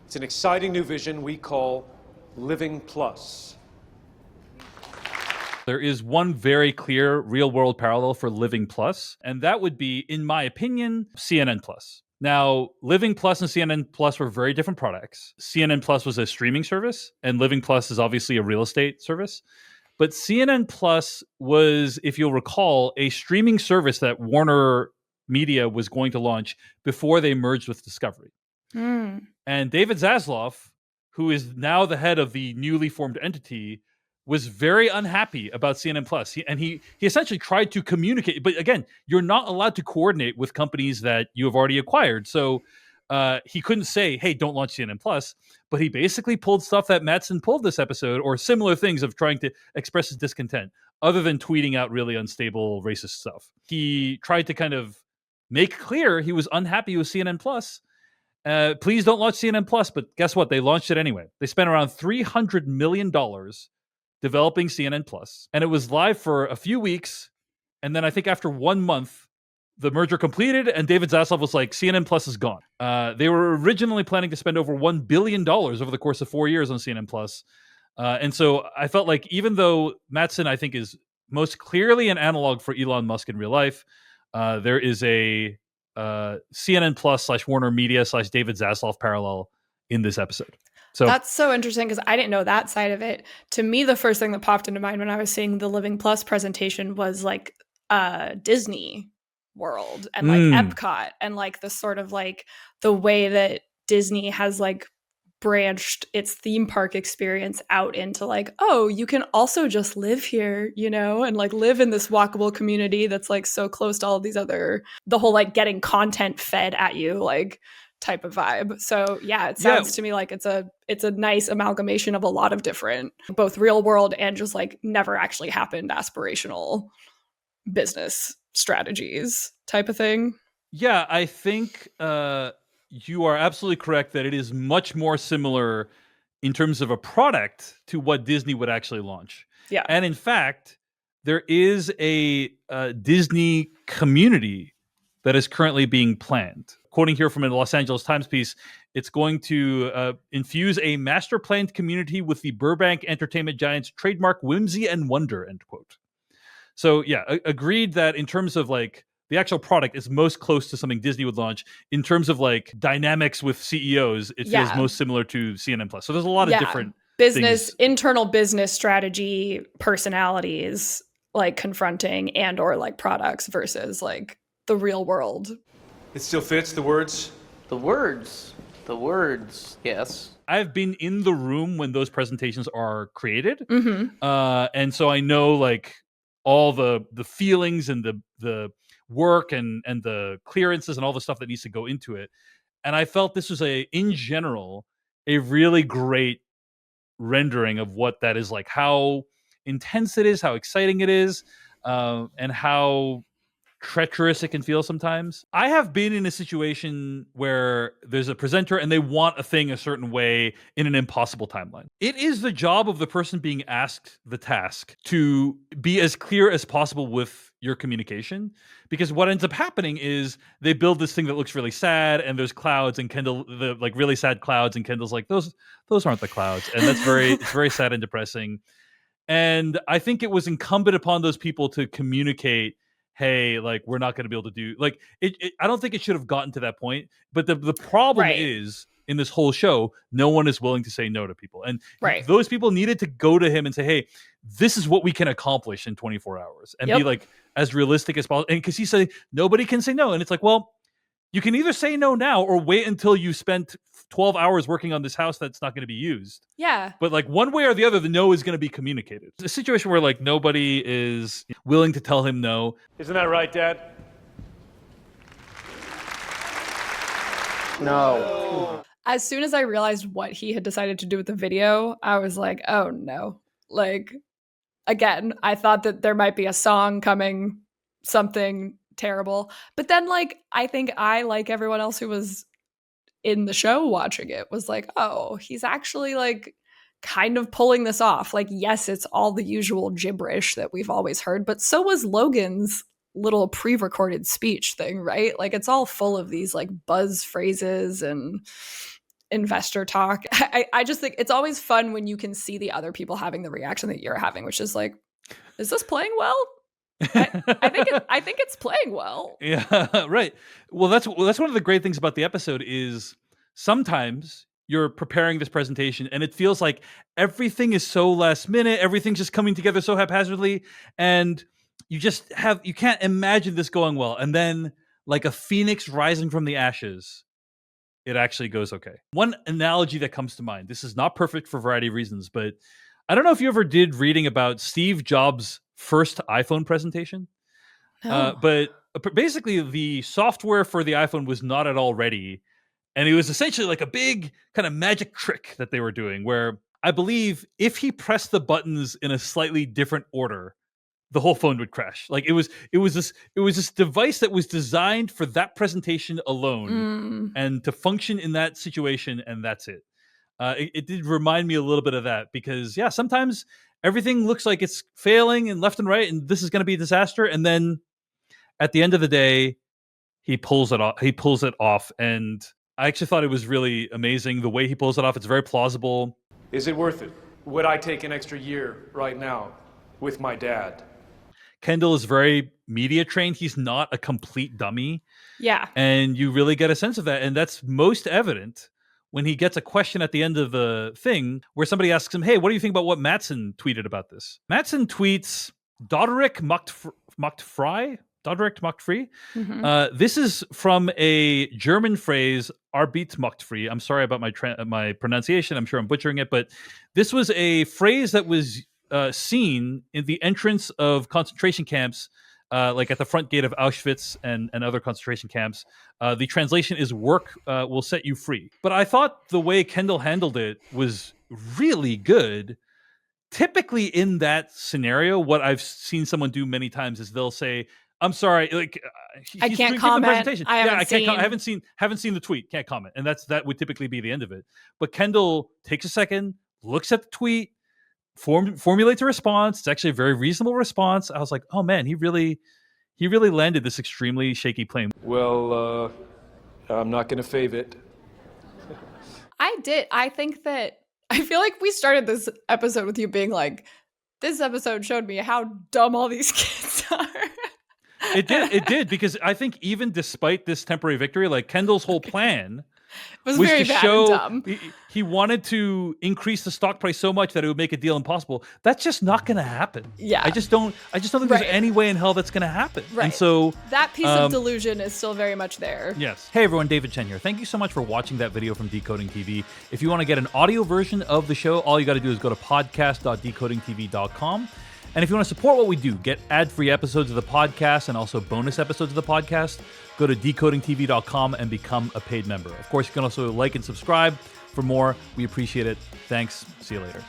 It's an exciting new vision we call Living Plus. There is one very clear real-world parallel for Living Plus, and that would be, in my opinion, CNN Plus. Now, Living Plus and CNN Plus were very different products. CNN Plus was a streaming service, and Living Plus is obviously a real estate service. But CNN Plus was, if you'll recall, a streaming service that Warner Media was going to launch before they merged with Discovery. And David Zaslav, who is now the head of the newly formed entity, was very unhappy about CNN Plus. He essentially tried to communicate. But again, you're not allowed to coordinate with companies that you have already acquired. So he couldn't say, hey, don't launch CNN Plus. But he basically pulled stuff that Mattson pulled this episode, or similar things of trying to express his discontent, other than tweeting out really unstable racist stuff. He tried to kind of make clear he was unhappy with CNN Plus. Please don't launch CNN Plus. But guess what? They launched it anyway. They spent around $300 million developing CNN Plus, and it was live for a few weeks. And then I think after 1 month, the merger completed, and David Zaslav was like, CNN Plus is gone. They were originally planning to spend over $1 billion over the course of 4 years on CNN Plus. And so I felt like, even though Mattson, I think, is most clearly an analog for Elon Musk in real life, there is a CNN Plus / Warner Media / David Zaslav parallel in this episode. So that's so interesting, because I didn't know that side of it. To me, the first thing that popped into mind when I was seeing the Living Plus presentation was like Disney World and like Epcot, and like the sort of like the way that Disney has like branched its theme park experience out into like, oh, you can also just live here, you know, and like live in this walkable community that's like so close to all of these other, the whole like getting content fed at you, like type of vibe. So yeah, it sounds to me like it's a nice amalgamation of a lot of different, both real world and just like never actually happened aspirational business strategies type of thing. Yeah, I think you are absolutely correct that it is much more similar in terms of a product to what Disney would actually launch. Yeah. And in fact, there is a Disney community that is currently being planned. Quoting here from a Los Angeles Times piece, it's going to infuse a master-planned community with the Burbank entertainment giant's trademark whimsy and wonder, end quote. So yeah, agreed that in terms of like the actual product is most close to something Disney would launch. In terms of like dynamics with CEOs, it feels most similar to CNN Plus. So there's a lot of different things. Internal business strategy personalities like confronting and or like products versus like the real world. It still fits, the words? The words, yes. I've been in the room when those presentations are created. And so I know like all the feelings and the work and the clearances and all the stuff that needs to go into it. And I felt this was in general, a really great rendering of what that is like, how intense it is, how exciting it is, and how treacherous it can feel sometimes. I have been in a situation where there's a presenter and they want a thing a certain way in an impossible timeline. It is the job of the person being asked the task to be as clear as possible with your communication, because what ends up happening is they build this thing that looks really sad, and there's clouds, and Kendall, the like really sad clouds, and Kendall's like, those aren't the clouds, and that's it's very sad and depressing. And I think it was incumbent upon those people to communicate, hey, like, we're not going to be able to do like it. I don't think it should have gotten to that point. But the problem is, in this whole show, no one is willing to say no to people. And those people needed to go to him and say, hey, this is what we can accomplish in 24 hours and be like as realistic as possible. And because he said nobody can say no. And it's like, well, you can either say no now or wait until you spent 12 hours working on this house that's not going to be used. Yeah. But like one way or the other, the no is going to be communicated. It's a situation where like nobody is willing to tell him no. Isn't that right, Dad? No. As soon as I realized what he had decided to do with the video, I was like, oh no. Like, again, I thought that there might be a song coming, something terrible. But then, like, I think I, like everyone else who was in the show watching it, was like, oh, he's actually, like, kind of pulling this off. Like, yes, it's all the usual gibberish that we've always heard, but so was Logan's little pre-recorded speech thing, right? Like, it's all full of these, like, buzz phrases and investor talk. I just think it's always fun when you can see the other people having the reaction that you're having, which is like, is this playing well? I think it's playing well. Yeah, right. Well, that's one of the great things about the episode is sometimes you're preparing this presentation and it feels like everything is so last minute, everything's just coming together so haphazardly, and you can't imagine this going well. And then, like a phoenix rising from the ashes, it actually goes okay. One analogy that comes to mind, this is not perfect for a variety of reasons, but I don't know if you ever did reading about Steve Jobs' first iPhone presentation. No. But basically, the software for the iPhone was not at all ready. And it was essentially like a big kind of magic trick that they were doing, where I believe if he pressed the buttons in a slightly different order, the whole phone would crash. Like it was this device that was designed for that presentation alone and to function in that situation, and that's it. It did remind me a little bit of that because, yeah, sometimes everything looks like it's failing and left and right, and this is going to be a disaster. And then at the end of the day, he pulls it off. He pulls it off, and I actually thought it was really amazing the way he pulls it off. It's very plausible. Is it worth it? Would I take an extra year right now with my dad? Kendall is very media trained. He's not a complete dummy. Yeah. And you really get a sense of that. And that's most evident when he gets a question at the end of the thing where somebody asks him, hey, what do you think about what Mattson tweeted about this? Mattson tweets, Doderick mucked frei. This is from a German phrase, Arbeitsmachtfrei. I'm sorry about my pronunciation. I'm sure I'm butchering it, but this was a phrase that was seen in the entrance of concentration camps, like at the front gate of Auschwitz and other concentration camps. The translation is work will set you free. But I thought the way Kendall handled it was really good. Typically in that scenario, what I've seen someone do many times is they'll say, I'm sorry, like I can't comment. I haven't seen the tweet, can't comment. And that would typically be the end of it. But Kendall takes a second, looks at the tweet, formulates a response. It's actually a very reasonable response. I was like, oh man, he really landed this extremely shaky plane. Well, I'm not going to fave it. I think that I feel like we started this episode with you being like, this episode showed me how dumb all these kids are. It did, because I think even despite this temporary victory, like Kendall's whole plan was very to bad show and dumb. He wanted to increase the stock price so much that it would make a deal impossible. That's just not going to happen. Yeah, I just don't think there's any way in hell that's going to happen. Right. And so that piece of delusion is still very much there. Yes. Hey everyone, David Chen here. Thank you so much for watching that video from Decoding TV. If you want to get an audio version of the show, all you got to do is go to podcast.decodingtv.com. And if you want to support what we do, get ad-free episodes of the podcast and also bonus episodes of the podcast, go to decodingtv.com and become a paid member. Of course, you can also like and subscribe for more. We appreciate it. Thanks. See you later.